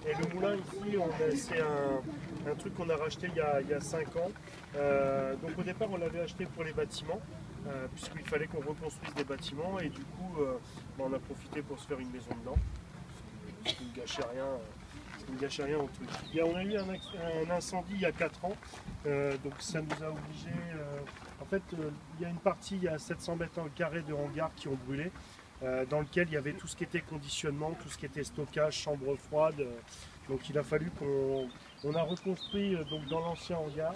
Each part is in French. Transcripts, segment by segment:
Et le moulin ici, c'est un truc qu'on a racheté il y a 5 ans. Donc au départ, on l'avait acheté pour les bâtiments, puisqu'il fallait qu'on reconstruise des bâtiments. Et du coup, on a profité pour se faire une maison dedans. Ce qui ne gâchait rien. Ce qui ne gâchait rien au truc. On a eu un incendie il y a 4 ans. Donc ça nous a obligés... en fait, il y a une partie, il y a 700 mètres carrés de hangars qui ont brûlé. Dans lequel il y avait tout ce qui était conditionnement, tout ce qui était stockage, chambre froide. Donc il a fallu qu'on a reconstruit donc, dans l'ancien hangar.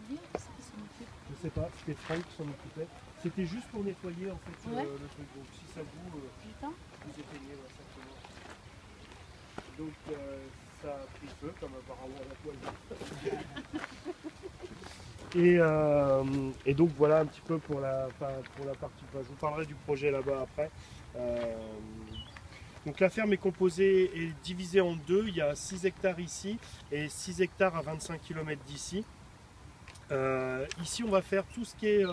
Je sais pas, c'était Franck qui s'en occupait. C'était juste pour nettoyer en fait le truc. Donc si ça vous éteignez simplement. Donc ça a pris feu comme apparemment la poêle. Et donc voilà un petit peu pour la partie. Enfin, je vous parlerai du projet là-bas après. Donc la ferme est composée et divisée en deux. Il y a 6 hectares ici et 6 hectares à 25 km d'ici. Ici on va faire tout ce qui est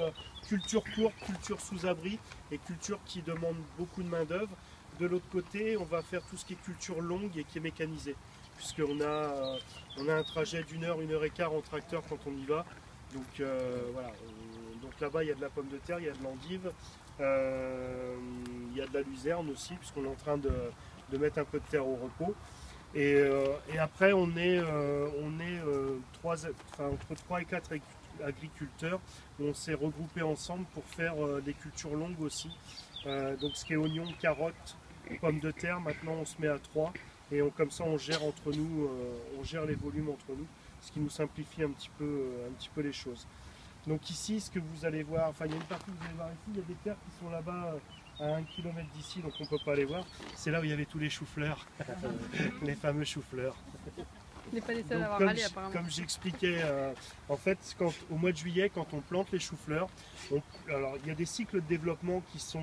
culture courte, culture sous abri et culture qui demande beaucoup de main d'œuvre. De l'autre côté on va faire tout ce qui est culture longue et qui est mécanisée. Puisqu'on a un trajet d'1 heure, 1 heure et quart en tracteur quand on y va. Donc voilà, donc là-bas il y a de la pomme de terre, il y a de l'endive, il y a de la luzerne aussi, puisqu'on est en train de mettre un peu de terre au repos. Et après on est entre 3 et 4 agriculteurs, on s'est regroupés ensemble pour faire des cultures longues aussi. Donc ce qui est oignons, carottes, pommes de terre, maintenant on se met à 3 et comme ça on gère entre nous, on gère les volumes entre nous. Ce qui nous simplifie un petit peu les choses. Donc ici, ce que vous allez voir, enfin il y a une partie que vous allez voir ici, il y a des terres qui sont là-bas à 1 km d'ici, donc on ne peut pas les voir. C'est là où il y avait tous les choux-fleurs, les fameux choux-fleurs. On n'est pas les seuls à avoir râlé apparemment. Comme j'expliquais, en fait, au mois de juillet, quand on plante les choux-fleurs, alors il y a des cycles de développement qui sont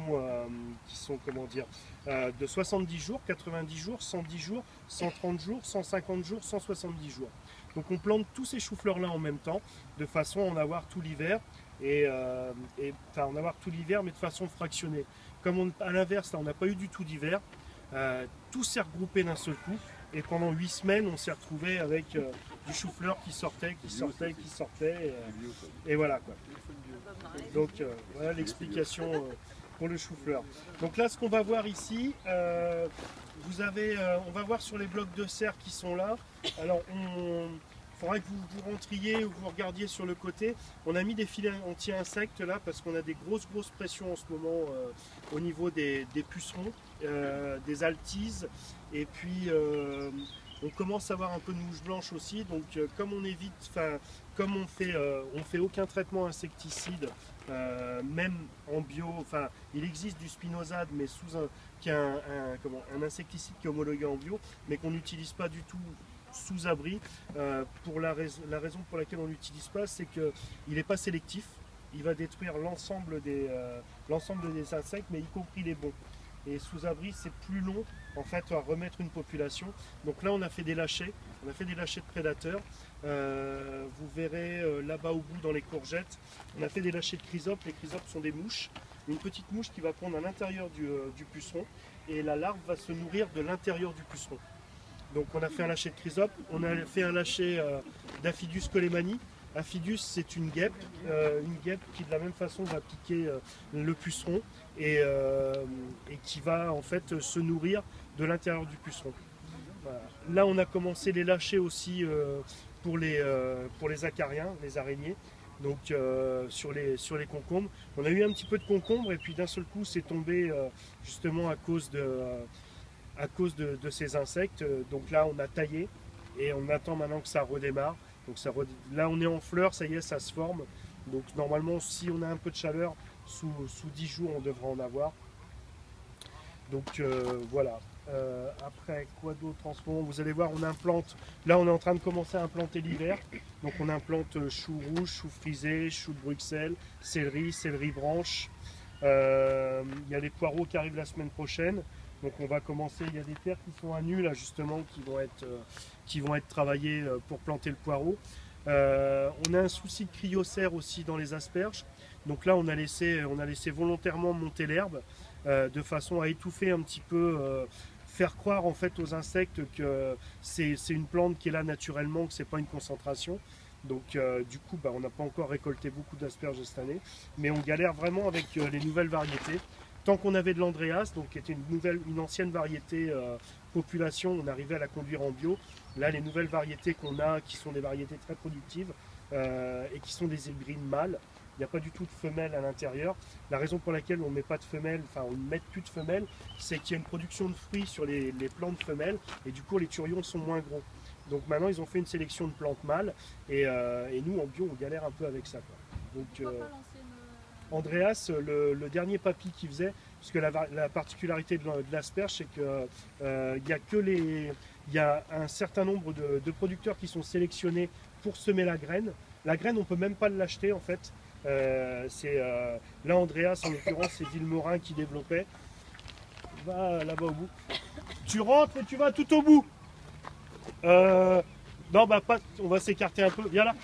comment dire, de 70 jours, 90 jours, 110 jours, 130 jours, 150 jours, 170 jours. Donc on plante tous ces choux-fleurs là en même temps, de façon à en avoir tout l'hiver, enfin en avoir tout l'hiver mais de façon fractionnée. Comme à l'inverse, là on n'a pas eu du tout d'hiver, tout s'est regroupé d'un seul coup. Et pendant 8 semaines, on s'est retrouvé avec du chou-fleur qui sortait, et voilà quoi. Donc voilà l'explication pour le chou-fleur. Donc là, ce qu'on va voir ici, on va voir sur les blocs de serre qui sont là. Alors, il faudra que vous rentriez ou vous regardiez sur le côté. On a mis des filets anti-insectes là parce qu'on a des grosses pressions en ce moment au niveau des pucerons, des altises. Et puis on commence à avoir un peu de mouche blanche aussi. Donc comme on évite, comme on fait aucun traitement insecticide, même en bio, il existe du spinosad mais qui est un insecticide qui est homologué en bio, mais qu'on n'utilise pas du tout sous abri. La raison pour laquelle on ne l'utilise pas, c'est qu'il n'est pas sélectif. Il va détruire l'ensemble des insectes, mais y compris les bons. Et sous abri, c'est plus long en fait à remettre une population. Donc là, on a fait des lâchers, de prédateurs. Vous verrez là-bas au bout dans les courgettes, on a fait des lâchers de chrysopes. Les chrysopes sont des mouches, une petite mouche qui va prendre à l'intérieur du puceron et la larve va se nourrir de l'intérieur du puceron. Donc on a fait un lâcher de chrysope, on a fait un lâcher d'Aphidus colemani. Aphidus, c'est une guêpe qui de la même façon va piquer le puceron et qui va en fait se nourrir de l'intérieur du puceron. Voilà. Là on a commencé les lâchers aussi pour les acariens, les araignées. Donc sur les concombres. On a eu un petit peu de concombres et puis d'un seul coup c'est tombé justement à cause de ces insectes. Donc là on a taillé et on attend maintenant que ça redémarre. Donc là on est en fleurs, ça y est, ça se forme. Donc normalement si on a un peu de chaleur, sous 10 jours on devrait en avoir. Donc voilà. Après quoi d'autre en ce moment, vous allez voir on implante, là on est en train de commencer à implanter l'hiver. Donc on implante chou rouge, chou frisé, chou de Bruxelles, céleri branche. Il y a les poireaux qui arrivent la semaine prochaine. Donc on va commencer, il y a des terres qui sont à nu là justement qui vont être travaillées pour planter le poireau. On a un souci de cryocère aussi dans les asperges. Donc là on a laissé volontairement monter l'herbe de façon à étouffer un petit peu, faire croire en fait aux insectes que c'est une plante qui est là naturellement, que c'est pas une concentration. Donc du coup, on n'a pas encore récolté beaucoup d'asperges cette année, mais on galère vraiment avec les nouvelles variétés. Tant qu'on avait de l'Andreas, donc qui était une ancienne variété population, on arrivait à la conduire en bio. Là, les nouvelles variétés qu'on a, qui sont des variétés très productives et qui sont des hybrides mâles, il n'y a pas du tout de femelles à l'intérieur. La raison pour laquelle on ne met pas de femelles, enfin on ne met plus de femelles, c'est qu'il y a une production de fruits sur les plantes femelles et du coup les turions sont moins gros. Donc maintenant ils ont fait une sélection de plantes mâles et nous en bio on galère un peu avec ça, quoi. Donc Andreas, le dernier papy qu'il faisait, parce que la particularité de l'asperge, c'est qu'il y a un certain nombre de producteurs qui sont sélectionnés pour semer la graine. La graine, on ne peut même pas l'acheter en fait. Là, Andreas, en l'occurrence, c'est Villemorin qui développait. Va là-bas au bout. Tu rentres et tu vas tout au bout. Non, pas, on va s'écarter un peu. Viens là.